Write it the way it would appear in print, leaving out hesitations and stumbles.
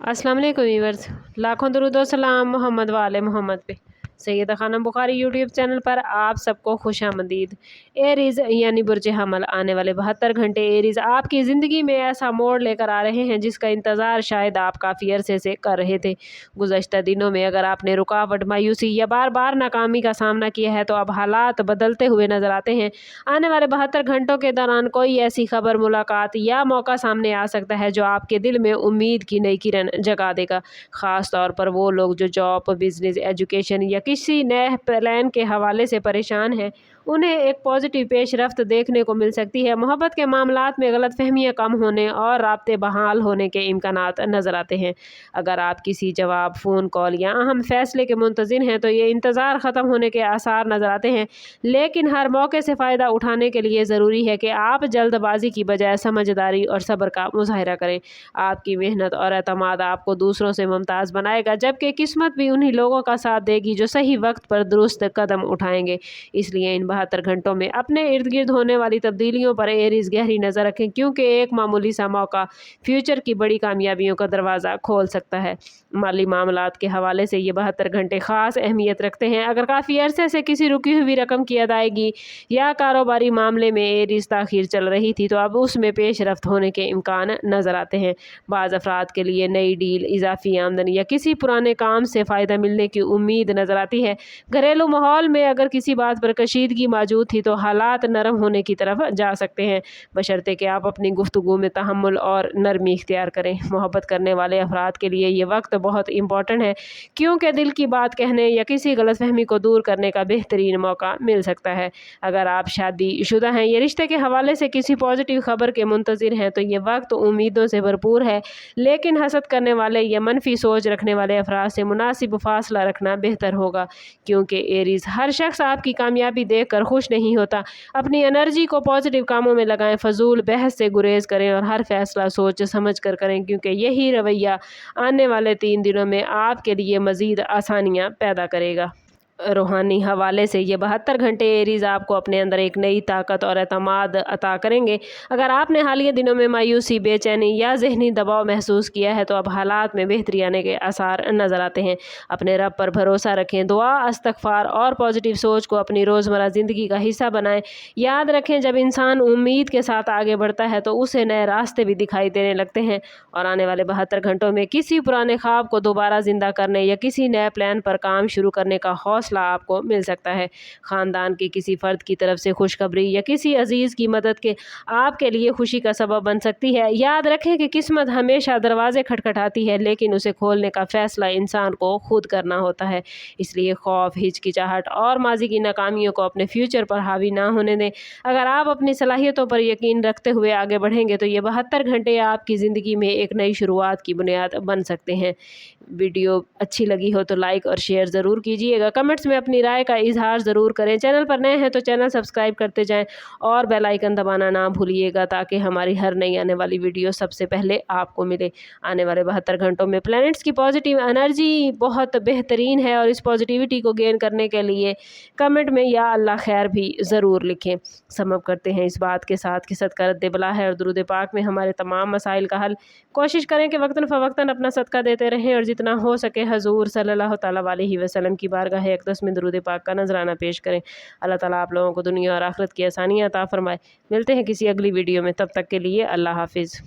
अस्सलाम वालेकुम व्यूअर्स, लाखों दरूद व सलाम मोहम्मद वाले मोहम्मद पे। सैयदा खानम बुखारी यूट्यूब चैनल पर आप सबको खुशामदीद। एरीज़ यानी बुर्ज हमल आने वाले 72 घंटे एरीज़ आपकी ज़िंदगी में ऐसा मोड़ लेकर आ रहे हैं जिसका इंतज़ार शायद आप काफ़ी अरसे से कर रहे थे। गुज़श्ता दिनों में अगर आपने रुकावट, मायूसी या बार बार नाकामी का सामना किया है तो अब हालात बदलते हुए नज़र आते हैं। आने वाले 72 घंटों के दौरान कोई ऐसी खबर, मुलाकात या मौका सामने आ सकता है जो आपके दिल में उम्मीद की नई किरण जगा देगा। ख़ास तौर पर वो लोग जो जॉब, बिजनेस, एजुकेशन या किसी नए प्लान के हवाले से परेशान हैं, उन्हें एक पॉजिटिव पेशरफ्त देखने को मिल सकती है। मोहब्बत के मामलात में गलतफहमियां कम होने और राब्ते बहाल होने के इम्कानात नज़र आते हैं। अगर आप किसी जवाब, फ़ोन कॉल या अहम फैसले के मुंतज़िर हैं तो ये इंतज़ार ख़त्म होने के आसार नज़र आते हैं। लेकिन हर मौके से फ़ायदा उठाने के लिए ज़रूरी है कि आप जल्दबाजी की बजाय समझदारी और सब्र का मुज़ाहिरा करें। आपकी मेहनत और एतमाद आपको दूसरों से मुमताज़ बनाएगा, जबकि किस्मत भी उन्हीं लोगों का साथ देगी जो सही वक्त पर दुरुस्त कदम उठाएंगे। इसलिए इन 72 घंटों में अपने इर्द गिर्द होने वाली तब्दीलियों पर एरीज़ गहरी नज़र रखें, क्योंकि एक मामूली सा मौका फ्यूचर की बड़ी कामयाबियों का दरवाज़ा खोल सकता है। माली मामलात के हवाले से ये 72 घंटे ख़ास अहमियत रखते हैं। अगर काफ़ी अरसे से किसी रुकी हुई रकम की अदायगी या कारोबारी मामले में एरीज़ ताख़ीर चल रही थी तो अब उसमें पेशरफ्त होने के इम्कान नज़र आते हैं। बाज़ अफराद के लिए नई डील, इजाफी आमदनी या किसी पुराने काम से फ़ायदा मिलने की उम्मीद नज़र आती है। घरेलू माहौल में अगर किसी बात पर कशीदगी मौजूद थी तो हालात नरम होने की तरफ जा सकते हैं, बशर्ते कि आप अपनी गुफ्तगू में तहम्मुल और नरमी इख्तियार करें। मोहब्बत करने वाले अफराद के लिए ये वक्त बहुत इंपॉर्टेंट है, क्योंकि दिल की बात कहने या किसी गलतफहमी को दूर करने का बेहतरीन मौका मिल सकता है। अगर आप शादीशुदा हैं या रिश्ते के हवाले से किसी पॉजिटिव खबर के मुंतज़िर हैं तो ये वक्त उम्मीदों से भरपूर है, लेकिन हसद करने वाले या मनफी सोच रखने वाले अफराद से मुनासिब फासला रखना बेहतर होगा, क्योंकि एरीज़ हर शख्स आपकी कामयाबी देख कर खुश नहीं होता। अपनी एनर्जी को पॉजिटिव कामों में लगाएं, फजूल बहस से गुरेज करें और हर फैसला सोच समझ कर करें, क्योंकि यही रवैया आने वाले 3 दिनों में आपके लिए मज़ीद आसानियाँ पैदा करेगा। रूहानी हवाले से ये 72 घंटे एरीज़ आपको अपने अंदर एक नई ताकत और एतमाद अता करेंगे। अगर आपने हालिया दिनों में मायूसी, बेचैनी या ज़हनी दबाव महसूस किया है तो अब हालात में बेहतरी आने के आसार नज़र आते हैं। अपने रब पर भरोसा रखें, दुआ, इस्तग़फ़ार और पॉजिटिव सोच को अपनी रोज़मर्रा ज़िंदगी का हिस्सा बनाएं। याद रखें, जब इंसान उम्मीद के साथ आगे बढ़ता है तो उसे नए रास्ते भी दिखाई देने लगते हैं। और आने वाले 72 घंटों में किसी पुराने ख्वाब को दोबारा ज़िंदा करने या किसी नए प्लान पर काम शुरू करने का हौसला आपको मिल सकता है। ख़ानदान के किसी फ़र्द की तरफ से खुशखबरी या किसी अजीज़ की मदद के आपके लिए खुशी का सबब बन सकती है। याद रखें कि किस्मत हमेशा दरवाज़े खटखटाती है, लेकिन उसे खोलने का फ़ैसला इंसान को खुद करना होता है। इसलिए खौफ, हिचकिचाहट और माजी की नाकामियों को अपने फ्यूचर पर हावी ना होने दें। अगर आप अपनी सलाहियतों पर यकीन रखते हुए आगे बढ़ेंगे तो ये 72 घंटे आपकी ज़िंदगी में एक नई शुरुआत की बुनियाद बन सकते हैं। वीडियो अच्छी लगी हो तो लाइक और शेयर ज़रूर कीजिएगा। कमेंट्स में अपनी राय का इजहार ज़रूर करें। चैनल पर नए हैं तो चैनल सब्सक्राइब करते जाएं और बेल आइकन दबाना ना भूलिएगा, ताकि हमारी हर नई आने वाली वीडियो सबसे पहले आपको मिले। आने वाले 72 घंटों में प्लैनेट्स की पॉजिटिव एनर्जी बहुत बेहतरीन है और इस पॉजिटिविटी को गेन करने के लिए कमेंट में या अल्लाह खैर भी ज़रूर लिखें। समझ करते हैं इस बात के साथ कि सदका रद्द बला है और दुरूद पाक में हमारे तमाम मसाइल का हल। कोशिश करें कि वक्तन फ़वक्तन अपना सदका देते रहें और जितना हो सके हजूर सल्लल्लाहु तआला अलैहि वसल्लम की बारगाह अक़दस में दुरूद पाक का नजराना पेश करें। अल्लाह ताला आप लोगों को दुनिया और आखिरत की आसानियाँ अता फरमाए। मिलते हैं किसी अगली वीडियो में, तब तक के लिए अल्लाह हाफिज़।